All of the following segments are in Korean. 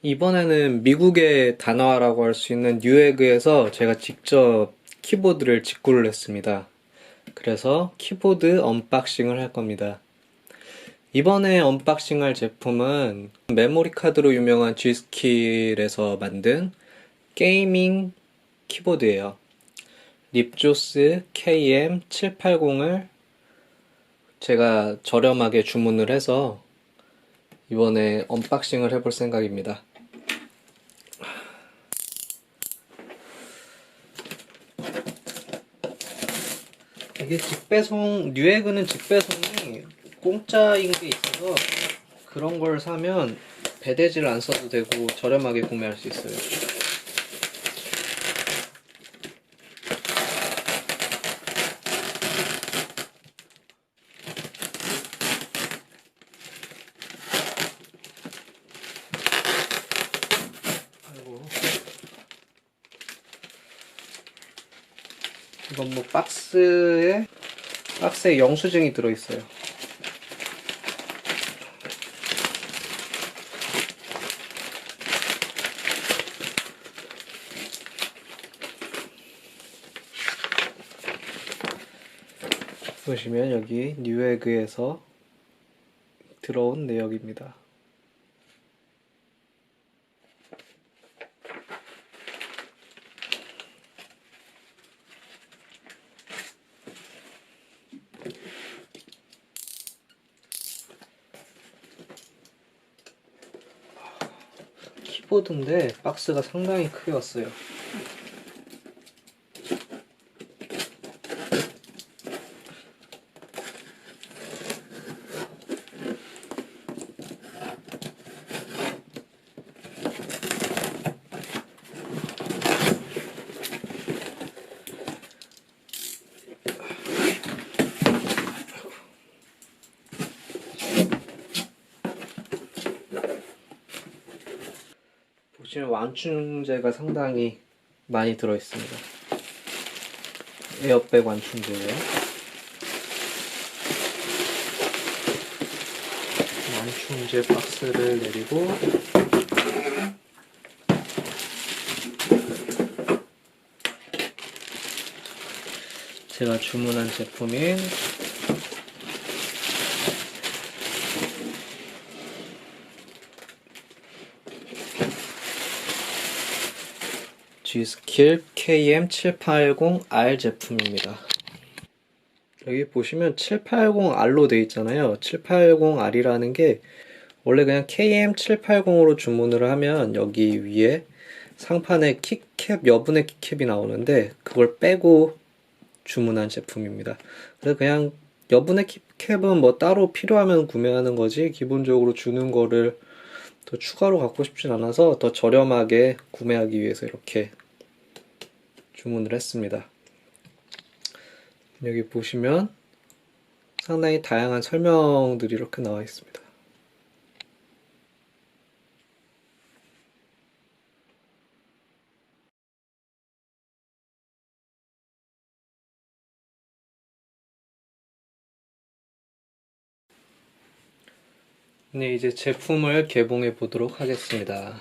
이번에는 미국의 단어라고 할 수 있는 뉴에그에서 제가 직접 키보드를 직구를 했습니다. 그래서 키보드 언박싱을 할 겁니다. 이번에 언박싱할 제품은 메모리 카드로 유명한 Gskill에서 만든 게이밍 키보드예요. 립조스 KM780을 제가 저렴하게 주문을 해서 이번에 언박싱을 해볼 생각입니다. 이게 직배송, 뉴에그는 직배송이 공짜인 게 있어서 그런 걸 사면 배대지를 안 써도 되고 저렴하게 구매할 수 있어요. 아이고. 이건 뭐 박스에 영수증이 들어있어요. 보시면 여기 뉴에그에서 들어온 내역입니다. 키보드인데 박스가 상당히 크게 왔어요. 보시면 완충제가 상당히 많이 들어있습니다. 에어백 완충제예요. 완충제 박스를 내리고 제가 주문한 제품인 Gskill KM780R 제품입니다. 여기 보시면 780R로 되어 있잖아요. 780R이라는 게 원래 그냥 KM780으로 주문을 하면 여기 위에 상판에 키캡, 여분의 키캡이 나오는데 그걸 빼고 주문한 제품입니다. 그래서 그냥 여분의 키캡은 뭐 따로 필요하면 구매하는 거지 기본적으로 주는 거를 더 추가로 갖고 싶진 않아서 더 저렴하게 구매하기 위해서 이렇게 주문을 했습니다. 여기 보시면 상당히 다양한 설명들이 이렇게 나와 있습니다. 네, 이제 제품을 개봉해 보도록 하겠습니다.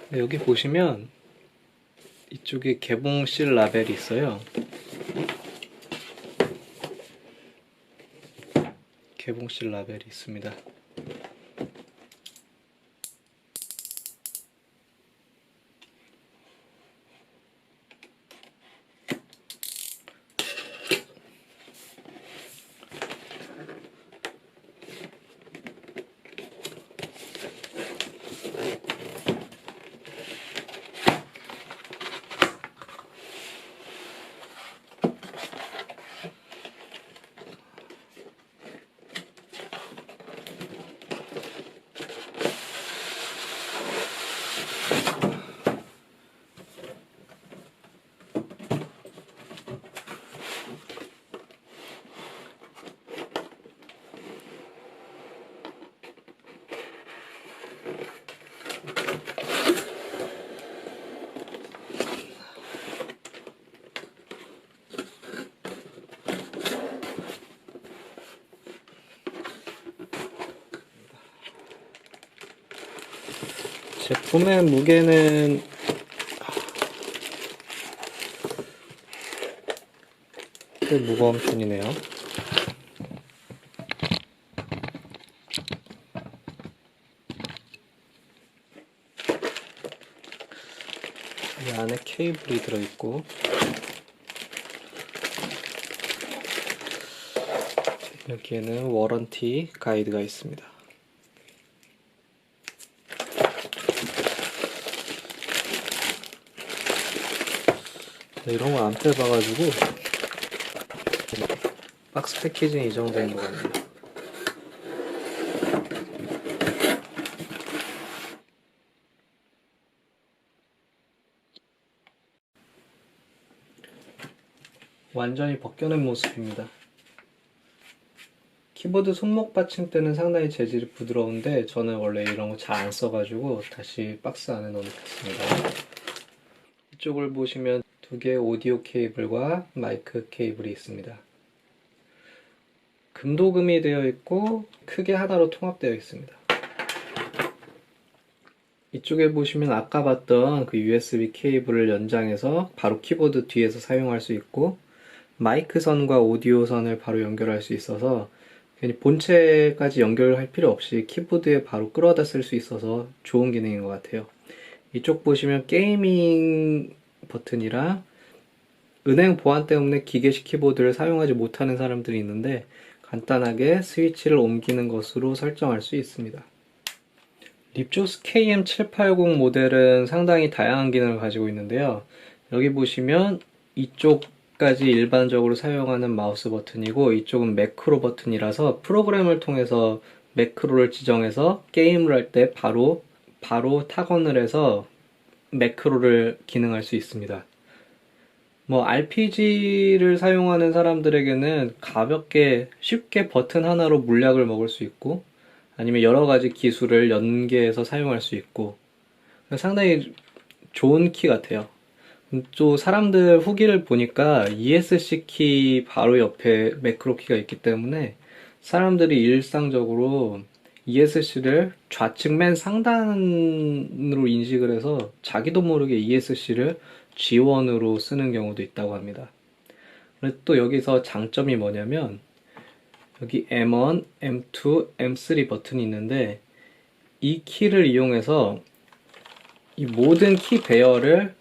네, 여기 보시면 이쪽에 개봉실 라벨이 있어요. 개봉실 라벨이 있습니다. 제품의 무게는 꽤 무거운 편이네요. 이 안에 케이블이 들어있고, 여기에는 워런티 가이드가 있습니다. 이런 거 안 빼봐가지고 박스 패키징이 이 정도인 것 같네요. 완전히 벗겨낸 모습입니다. 키보드 손목 받침대는 상당히 재질이 부드러운데 저는 원래 이런 거 잘 안 써가지고 다시 박스 안에 넣어놓겠습니다. 이쪽을 보시면 두 개의 오디오 케이블과 마이크 케이블이 있습니다. 금도금이 되어 있고 크게 하나로 통합되어 있습니다. 이쪽에 보시면 아까 봤던 그 USB 케이블을 연장해서 바로 키보드 뒤에서 사용할 수 있고, 마이크 선과 오디오 선을 바로 연결할 수 있어서 괜히 본체까지 연결할 필요 없이 키보드에 바로 끌어다 쓸 수 있어서 좋은 기능인 것 같아요. 이쪽 보시면 게이밍 버튼이랑 은행 보안 때문에 기계식 키보드를 사용하지 못하는 사람들이 있는데 간단하게 스위치를 옮기는 것으로 설정할 수 있습니다. 립조스 KM780 모델은 상당히 다양한 기능을 가지고 있는데요. 여기 보시면 이쪽까지 일반적으로 사용하는 마우스 버튼이고, 이쪽은 매크로 버튼이라서 프로그램을 통해서 매크로를 지정해서 게임을 할 때 바로 타건을 해서 매크로를 기능할 수 있습니다. RPG를 사용하는 사람들에게는 가볍게 쉽게 버튼 하나로 물약을 먹을 수 있고, 아니면 여러 가지 기술을 연계해서 사용할 수 있고, 상당히 좋은 키 같아요. 또 사람들 후기를 보니까 ESC 키 바로 옆에 매크로 키가 있기 때문에 사람들이 일상적으로 ESC를 좌측 맨 상단으로 인식을 해서 자기도 모르게 ESC를 G1으로 쓰는 경우도 있다고 합니다. 또 여기서 장점이 뭐냐면 여기 M1, M2, M3 버튼이 있는데 이 키를 이용해서 이 모든 키 배열을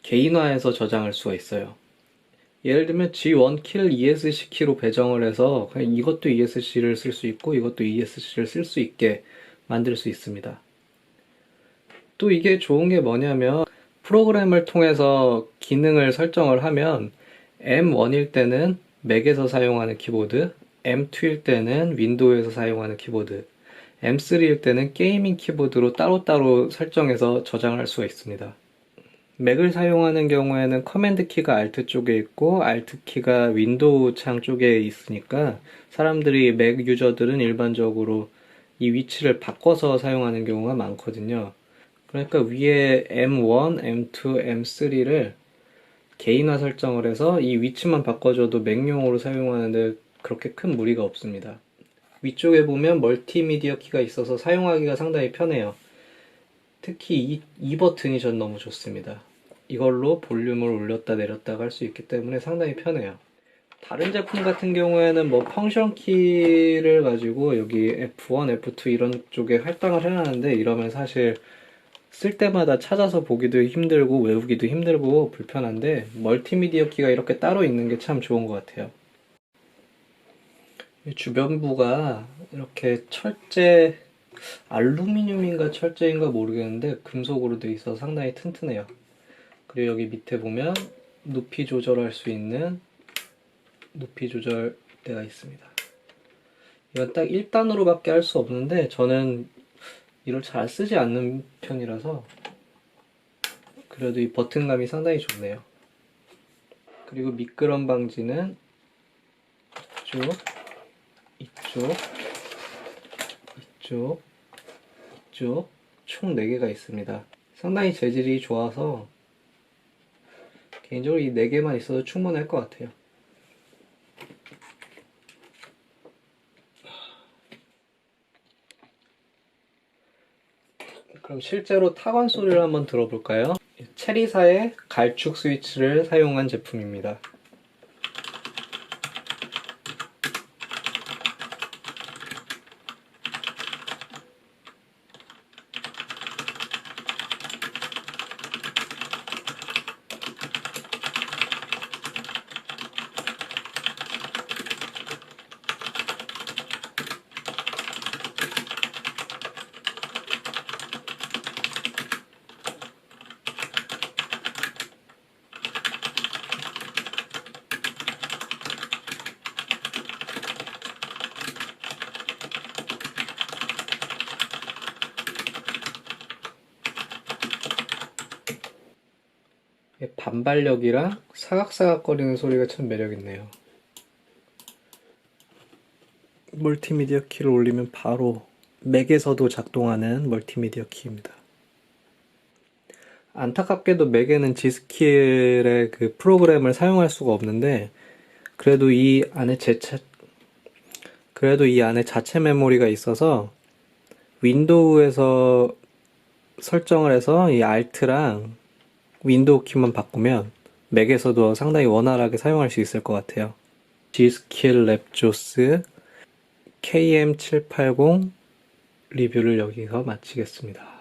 개인화해서 저장할 수가 있어요. 예를 들면 G1 키를 ESC 키로 배정을 해서 그냥 이것도 ESC를 쓸 수 있고 이것도 ESC를 쓸 수 있게 만들 수 있습니다. 또 이게 좋은 게 뭐냐면 프로그램을 통해서 기능을 설정을 하면 M1일 때는 맥에서 사용하는 키보드, M2일 때는 윈도우에서 사용하는 키보드, M3일 때는 게이밍 키보드로 따로따로 설정해서 저장할 수가 있습니다. 맥을 사용하는 경우에는 커맨드 키가 Alt 쪽에 있고 Alt 키가 윈도우 창 쪽에 있으니까 사람들이 맥 유저들은 일반적으로 이 위치를 바꿔서 사용하는 경우가 많거든요. 그러니까 위에 M1, M2, M3를 개인화 설정을 해서 이 위치만 바꿔줘도 맥용으로 사용하는데 그렇게 큰 무리가 없습니다. 위쪽에 보면 멀티미디어 키가 있어서 사용하기가 상당히 편해요. 특히 이 버튼이 전 너무 좋습니다. 이걸로 볼륨을 올렸다 내렸다 할 수 있기 때문에 상당히 편해요. 다른 제품 같은 경우에는 펑션 키를 가지고 여기 F1, F2 이런 쪽에 할당을 해놨는데 이러면 사실 쓸 때마다 찾아서 보기도 힘들고 외우기도 힘들고 불편한데 멀티미디어 키가 이렇게 따로 있는 게 참 좋은 것 같아요. 주변부가 이렇게 철제, 알루미늄인가 철제인가 모르겠는데 금속으로 되어 있어서 상당히 튼튼해요. 그리고 여기 밑에 보면 높이 조절할 수 있는 높이 조절대가 있습니다. 이건 딱 1단으로 밖에 할 수 없는데 저는 이걸 잘 쓰지 않는 편이라서 그래도 이 버튼감이 상당히 좋네요. 그리고 미끄럼 방지는 이쪽, 이쪽, 이쪽, 이쪽 총 4개가 있습니다. 상당히 재질이 좋아서 개인적으로 이 4개만 있어도 충분할 것 같아요. 그럼 실제로 타건 소리를 한번 들어볼까요? 체리사의 갈축 스위치를 사용한 제품입니다. 반발력이랑 사각사각거리는 소리가 참 매력있네요. 멀티미디어 키를 올리면 바로 맥에서도 작동하는 멀티미디어 키입니다. 안타깝게도 맥에는 G스킬의 그 프로그램을 사용할 수가 없는데 그래도 이 안에 자체 메모리가 있어서 윈도우에서 설정을 해서 이 Alt랑 윈도우 키만 바꾸면 맥에서도 상당히 원활하게 사용할 수 있을 것 같아요. G스킬 랩조스 KM780 리뷰를 여기서 마치겠습니다.